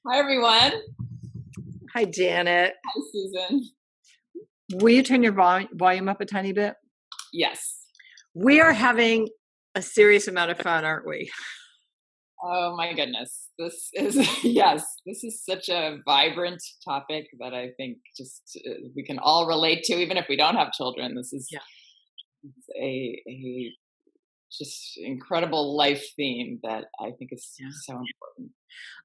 Hi, everyone. Hi, Janet. Hi, Susan. Will you turn your volume up a tiny bit? Yes. We are having a serious amount of fun, aren't we? Oh, my goodness. This is, yes, this is such a vibrant topic that I think just we can all relate to, even if we don't have children. This is Yeah. a just incredible life theme that I think is so important.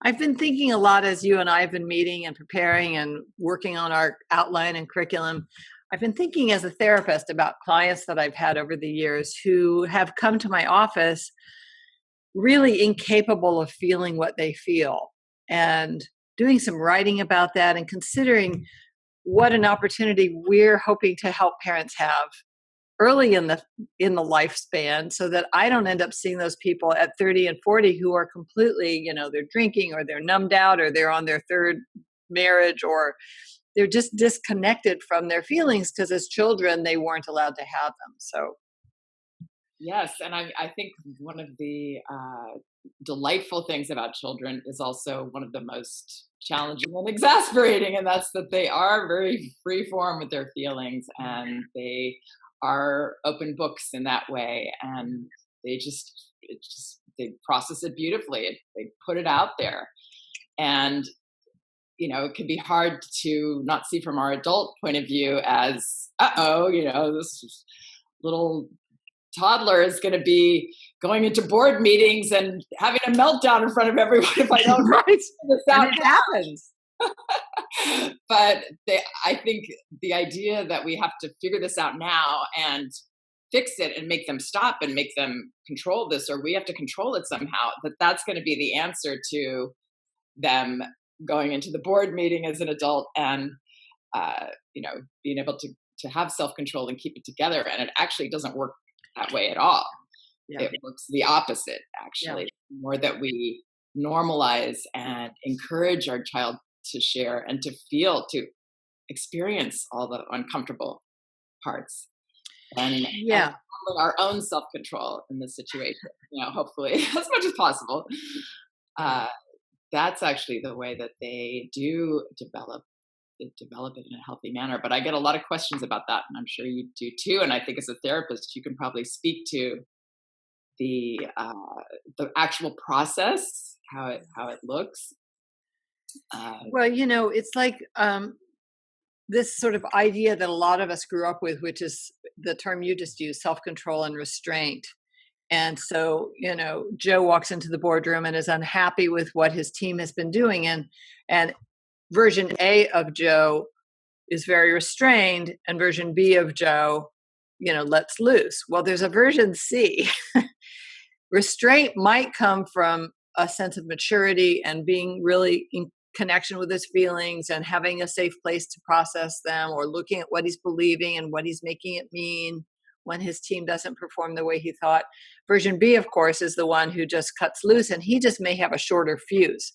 I've been thinking a lot as you and I have been meeting and preparing and working on our outline and curriculum. I've been thinking as a therapist about clients that I've had over the years who have come to my office really incapable of feeling what they feel, and doing some writing about that and considering what an opportunity we're hoping to help parents have early in the lifespan, so that I don't end up seeing those people at 30 and 40 who are completely, they're drinking or they're numbed out or they're on their third marriage, or they're just disconnected from their feelings because as children they weren't allowed to have them. So Yes, and I think one of the delightful things about children is also one of the most challenging and exasperating, and that's that they are very free form with their feelings, and they are open books in that way, and they process it beautifully. They put it out there, and it can be hard to not see from our adult point of view as, this little toddler is going to be going into board meetings and having a meltdown in front of everyone if I don't right, this out. and it happens. But I think the idea that we have to figure this out now and fix it and make them stop and make them control this, or we have to control it somehow, that's going to be the answer to them going into the board meeting as an adult and being able to have self-control and keep it together. And it actually doesn't work that way at all. Yeah. It works the opposite, actually. Yeah. More that we normalize and encourage our child to share and to feel, to experience all the uncomfortable parts, and our own self-control in this situation, hopefully as much as possible. That's actually the way that they do develop it in a healthy manner. But I get a lot of questions about that, and I'm sure you do too. And I think as a therapist, you can probably speak to the actual process, how it looks. Well, it's like this sort of idea that a lot of us grew up with, which is the term you just used, self-control and restraint. And so, Joe walks into the boardroom and is unhappy with what his team has been doing. And version A of Joe is very restrained, and version B of Joe, lets loose. Well, there's a version C. Restraint might come from a sense of maturity and being really in connection with his feelings and having a safe place to process them, or looking at what he's believing and what he's making it mean when his team doesn't perform the way he thought. Version B, of course, is the one who just cuts loose, and he just may have a shorter fuse.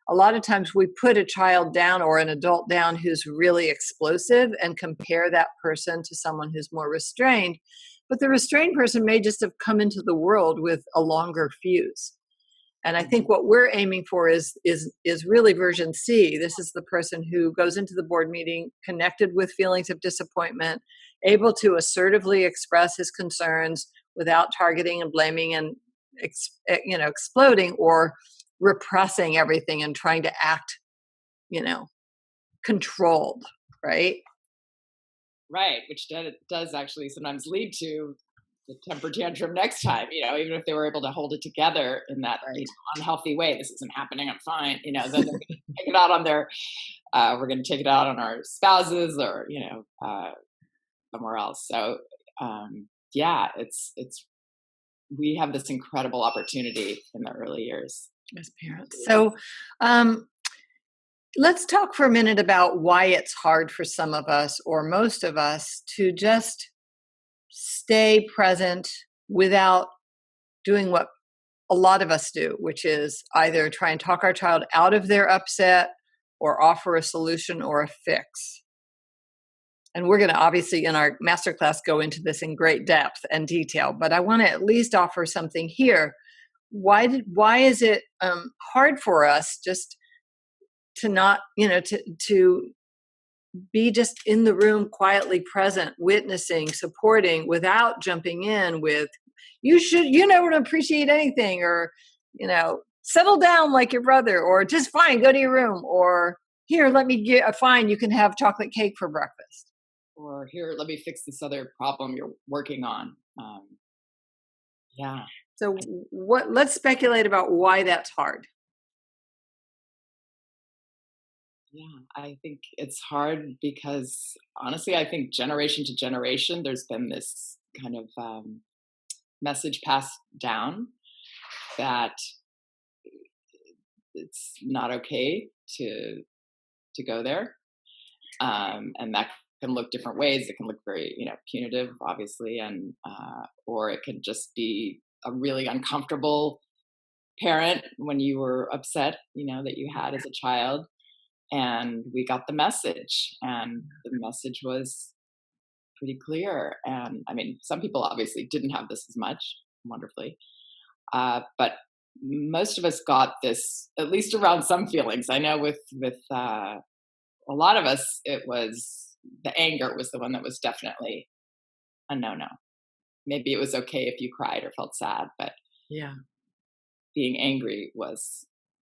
A lot of times we put a child down or an adult down who's really explosive and compare that person to someone who's more restrained. But the restrained person may just have come into the world with a longer fuse. And I think what we're aiming for is really version C. This is the person who goes into the board meeting connected with feelings of disappointment, able to assertively express his concerns without targeting and blaming and exploding or repressing everything and trying to act, controlled, right? Right, which does actually sometimes lead to the temper tantrum next time, even if they were able to hold it together in that unhealthy way. This isn't happening, I'm fine. Then they're going to take it out on we're going to take it out on our spouses or, somewhere else. So, it's we have this incredible opportunity in the early years as parents. So, let's talk for a minute about why it's hard for some of us or most of us to just stay present without doing what a lot of us do, which is either try and talk our child out of their upset or offer a solution or a fix. And we're going to obviously in our masterclass go into this in great depth and detail, but I want to at least offer something here, why is it hard for us just to not, to be just in the room, quietly present, witnessing, supporting, without jumping in with, you never appreciate anything, or, settle down like your brother, or just fine, go to your room, or here, let me get fine, you can have chocolate cake for breakfast. Or here, let me fix this other problem you're working on. Yeah. So let's speculate about why that's hard. Yeah, I think it's hard because honestly, I think generation to generation, there's been this kind of message passed down that it's not okay to go there, and that can look different ways. It can look very, punitive, obviously, and or it can just be a really uncomfortable parent when you were upset, that you had as a child. And we got the message, and the message was pretty clear. And I mean, some people obviously didn't have this as much, wonderfully, but most of us got this at least around some feelings. I know with a lot of us, it was the anger was the one that was definitely a no. Maybe it was okay if you cried or felt sad, but yeah, being angry was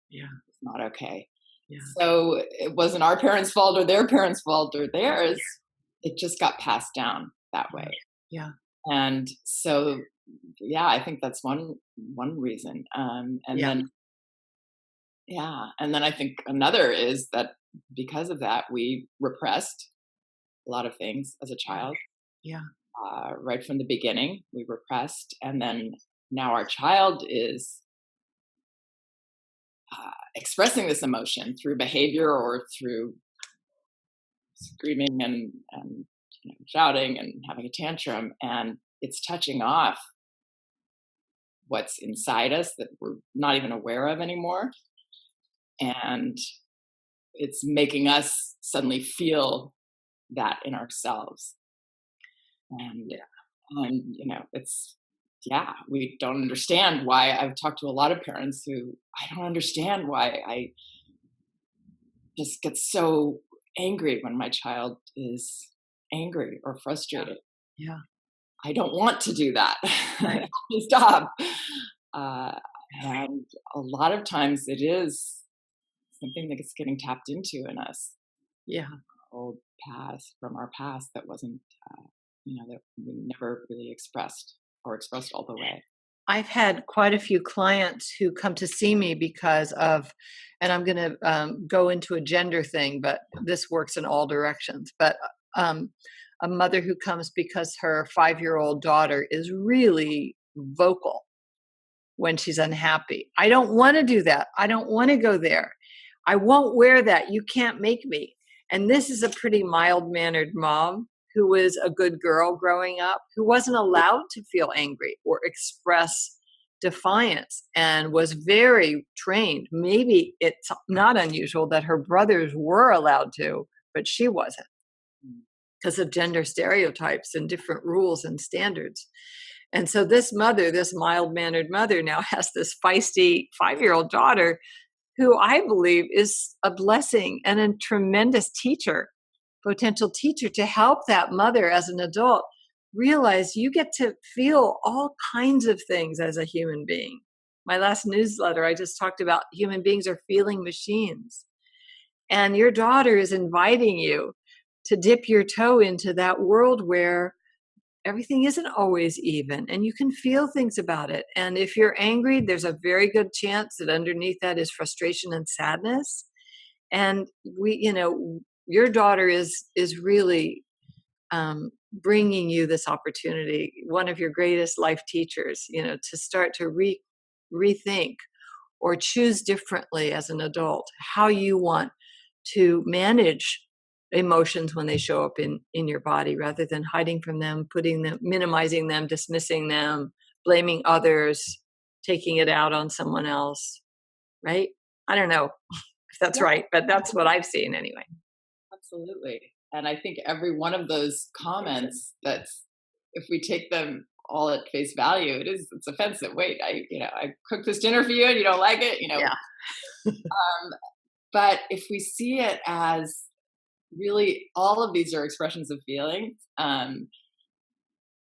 yeah, not okay. yeah. So it wasn't our parents' fault or their parents' fault or theirs. It just got passed down that way. Yeah. And so, yeah, I think that's one reason. And then, and then I think another is that because of that, we repressed a lot of things as a child. Yeah. Right from the beginning, we repressed, and then now our child is expressing this emotion through behavior or through screaming and shouting and having a tantrum, and it's touching off what's inside us that we're not even aware of anymore, and it's making us suddenly feel that in ourselves. And it's we don't understand why. I've talked to a lot of parents who I don't understand why I just get so angry when my child is angry or frustrated. Yeah. I don't want to do that. Right. Stop. And a lot of times it is something that gets getting tapped into in us. Yeah. Old past from our past that wasn't, that we never really expressed or expressed all the way. I've had quite a few clients who come to see me because of, and I'm going to go into a gender thing, but this works in all directions. But a mother who comes because her 5-year-old daughter is really vocal when she's unhappy. I don't want to do that. I don't want to go there. I won't wear that. You can't make me. And this is a pretty mild-mannered mom who was a good girl growing up, who wasn't allowed to feel angry or express defiance, and was very trained. Maybe it's not unusual that her brothers were allowed to, but she wasn't, because of gender stereotypes and different rules and standards. And so this mother, this mild-mannered mother, now has this feisty 5-year-old daughter who I believe is a blessing and a tremendous teacher, potential teacher, to help that mother as an adult realize you get to feel all kinds of things as a human being. My last newsletter, I just talked about human beings are feeling machines. And your daughter is inviting you to dip your toe into that world where everything isn't always even, and you can feel things about it. And if you're angry, there's a very good chance that underneath that is frustration and sadness. And your daughter is really bringing you this opportunity, one of your greatest life teachers, to start to rethink or choose differently as an adult how you want to manage emotions when they show up in your body, rather than hiding from them, minimizing them, dismissing them, blaming others, taking it out on someone else. Right? I don't know if that's right, but that's what I've seen anyway. Absolutely. And I think every one of those comments, that's, if we take them all at face value. It's offensive. Wait, I cooked this dinner for you and you don't like it, Yeah. but if we see it as really all of these are expressions of feelings,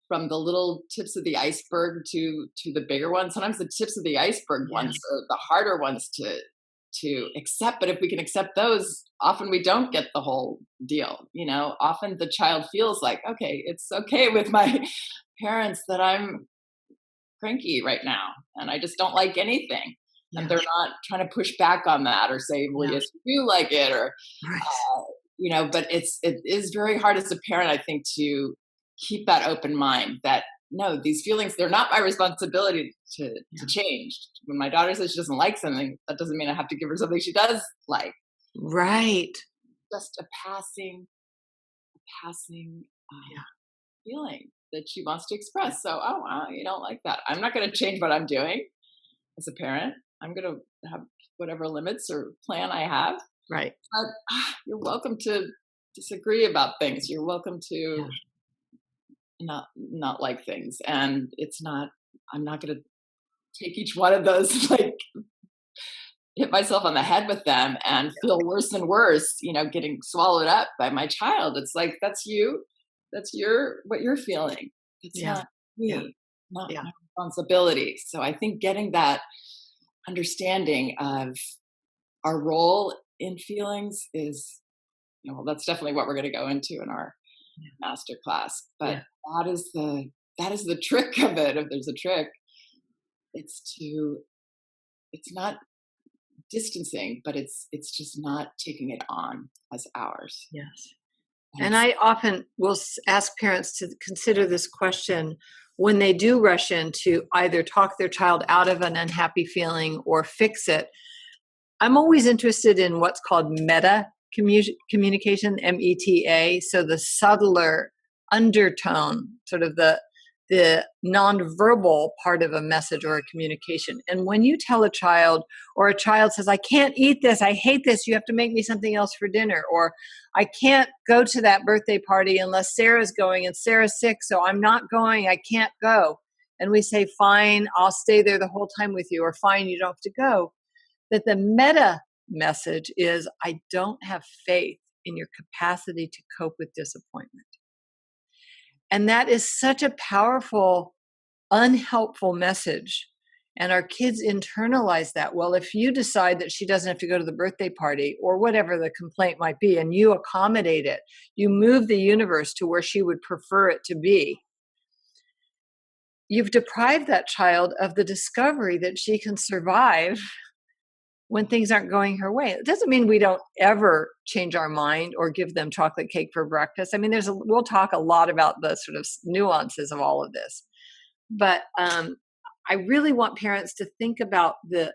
from the little tips of the iceberg to the bigger ones. Sometimes the tips of the iceberg Yeah. ones are the harder ones to accept. But if we can accept those, often we don't get the whole deal. Often the child feels like, okay, it's okay with my parents that I'm cranky right now, and I just don't like anything. And Yeah. they're not trying to push back on that or say, well, Yeah. yes, you do like it, or Right. but it is very hard as a parent, I think, to keep that open mind that no, these feelings, they're not my responsibility to change. When my daughter says she doesn't like something, that doesn't mean I have to give her something she does like. Right. Just a passing Yeah. feeling that she wants to express. So, oh wow, you don't like that. I'm not going to change what I'm doing as a parent. I'm going to have whatever limits or plan I have. Right. But you're welcome to disagree about things. You're welcome Yeah. to not like things, and I'm not going to take each one of those like hit myself on the head with them and feel worse and worse, getting swallowed up by my child. It's like, that's you. That's what you're feeling. It's Yeah. not Yeah. me, not Yeah. my responsibility. So I think getting that understanding of our role in feelings is, well, that's definitely what we're going to go into in our master class. But Yeah. that is the trick of it. If there's a trick, it's not distancing, but it's just not taking it on as ours. Yes. And And I often will ask parents to consider this question when they do rush in to either talk their child out of an unhappy feeling or fix it. I'm always interested in what's called meta communication, META. So the subtler undertone, sort of the nonverbal part of a message or a communication. And when you tell a child, or a child says, I can't eat this, I hate this, you have to make me something else for dinner, or I can't go to that birthday party unless Sarah's going and Sarah's sick, so I'm not going, I can't go. And we say, fine, I'll stay there the whole time with you, or fine, you don't have to go. That the meta message is, I don't have faith in your capacity to cope with disappointment. And that is such a powerful, unhelpful message. And our kids internalize that. Well, if you decide that she doesn't have to go to the birthday party or whatever the complaint might be, and you accommodate it, you move the universe to where she would prefer it to be, you've deprived that child of the discovery that she can survive when things aren't going her way. It doesn't mean we don't ever change our mind or give them chocolate cake for breakfast. I mean, we'll talk a lot about the sort of nuances of all of this. But I really want parents to think about the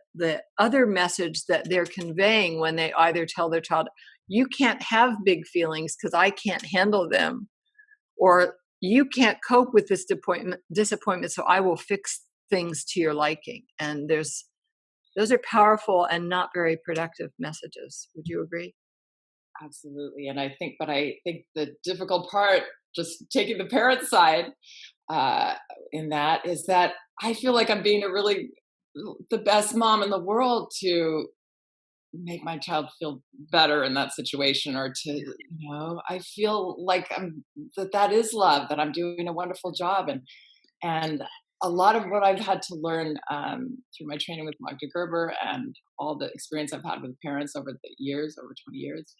other message that they're conveying when they either tell their child, you can't have big feelings because I can't handle them, or you can't cope with this disappointment, so I will fix things to your liking. And those are powerful and not very productive messages. Would you agree? absolutely. And I think the difficult part, just taking the parent side in that, is that I feel like I'm being the best mom in the world to make my child feel better in that situation, or I feel like that is love, that I'm doing a wonderful job. And a lot of what I've had to learn through my training with Magda Gerber and all the experience I've had with parents over the years, over 20 years,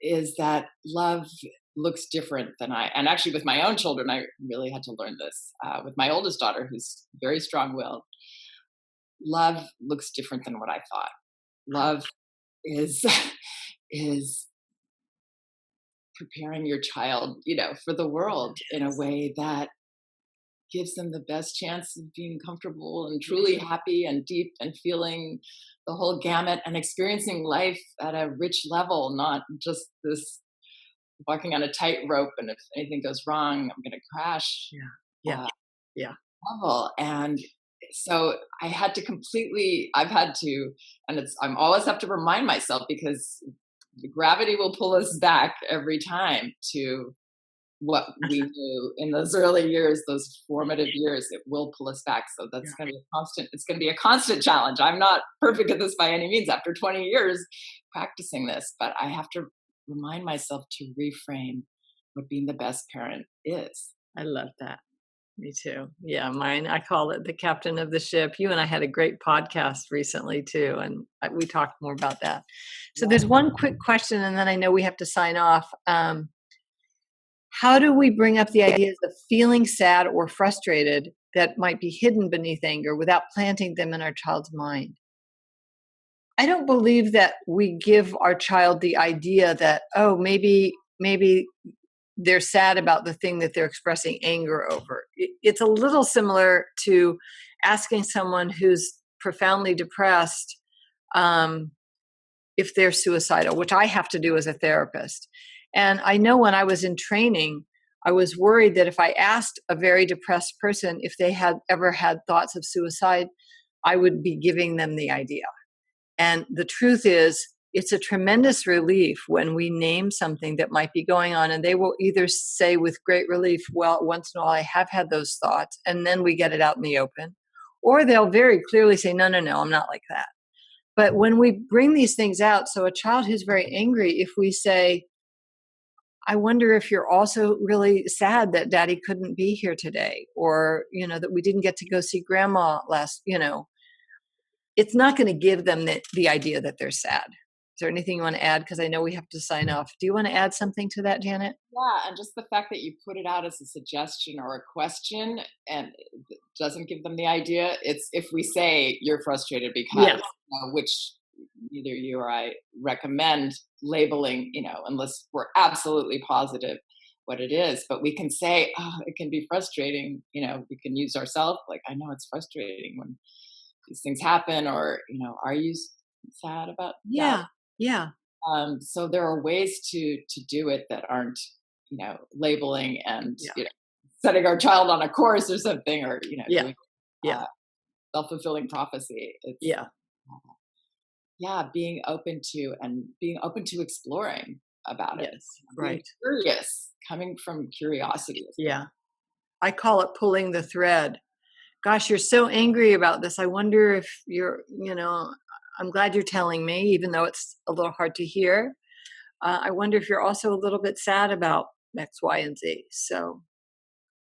is that love looks different and actually with my own children, I really had to learn this. With my oldest daughter, who's very strong-willed, love looks different than what I thought. Love is is preparing your child, for the world in a way that gives them the best chance of being comfortable and truly happy and deep and feeling the whole gamut and experiencing life at a rich level, not just this walking on a tightrope, and if anything goes wrong, I'm going to crash. Yeah. Yeah. Level. And so I've had to, and I'm always have to remind myself, because the gravity will pull us back every time to what we knew in those early years, those formative years. It will pull us back. So that's going to be a constant, it's going to be a constant challenge. I'm not perfect at this by any means after 20 years practicing this, but I have to remind myself to reframe what being the best parent is. I love that. Me too. Yeah, mine, I call it the captain of the ship. You and I had a great podcast recently too, and we talked more about that. So there's one quick question, and then I know we have to sign off. How do we bring up the ideas of feeling sad or frustrated that might be hidden beneath anger without planting them in our child's mind? I don't believe that we give our child the idea that, oh, maybe they're sad about the thing that they're expressing anger over. It's a little similar to asking someone who's profoundly depressed if they're suicidal, which I have to do as a therapist. And I know when I was in training, I was worried that if I asked a very depressed person if they had ever had thoughts of suicide, I would be giving them the idea. And the truth is, it's a tremendous relief when we name something that might be going on, and they will either say with great relief, well, once in a while I have had those thoughts, and then we get it out in the open, or they'll very clearly say, no, I'm not like that. But when we bring these things out, so a child who's very angry, if we say, I wonder if you're also really sad that daddy couldn't be here today, or, that we didn't get to go see grandma last, it's not going to give them the idea that they're sad. Is there anything you want to add? Because I know we have to sign off. Do you want to add something to that, Janet? Yeah, and just the fact that you put it out as a suggestion or a question and it doesn't give them the idea. It's if we say you're frustrated because, which neither you or I recommend labeling, unless we're absolutely positive what it is. But we can say, oh, it can be frustrating. We can use ourselves like, I know it's frustrating when these things happen, or, are you sad about that? Yeah. So there are ways to do it that aren't, labeling and setting our child on a course or something, or doing, self-fulfilling prophecy. It's, being open to exploring about it. Yes, right. Curious, coming from curiosity. Yeah, I call it pulling the thread. Gosh, you're so angry about this. I wonder if you're, I'm glad you're telling me, even though it's a little hard to hear. I wonder if you're also a little bit sad about X, Y, and Z. So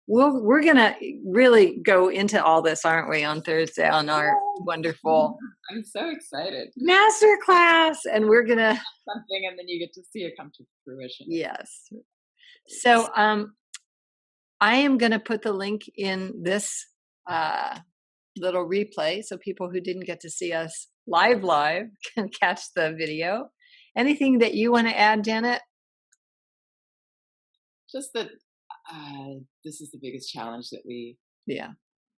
we're going to really go into all this, aren't we, on Thursday on our wonderful I'm so excited. masterclass. And we're going to something, and then you get to see it come to fruition. Yes. So I am going to put the link in this little replay so people who didn't get to see us live can catch the video. Anything that you want to add, Janet? Just that this is the biggest challenge that we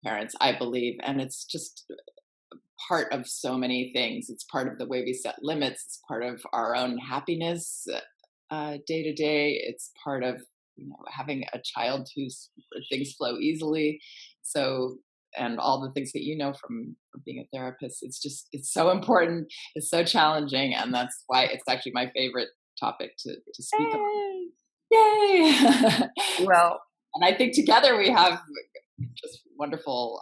parents, I believe, and it's just part of so many things. It's part of the way we set limits. It's part of our own happiness day to day. It's part of having a child whose things flow easily. So, and all the things that from being a therapist, it's so important. It's so challenging, and that's why it's actually my favorite topic to speak about. Yay! Well, and I think together we have just wonderful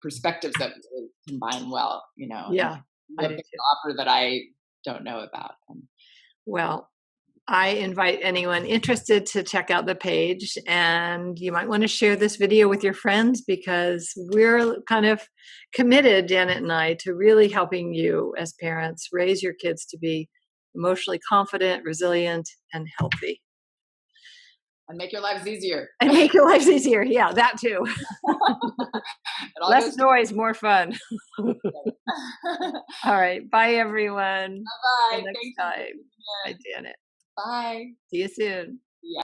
perspectives that really combine well. Yeah, offer that I don't know about. Well, I invite anyone interested to check out the page, and you might want to share this video with your friends, because we're kind of committed, Janet and I, to really helping you as parents raise your kids to be emotionally confident, resilient, and healthy. And make your lives easier. Yeah, that too. Less noise, more fun. All right. Bye, everyone. Bye-bye. Till next time. Bye, Janet. Bye. See you soon. Yeah.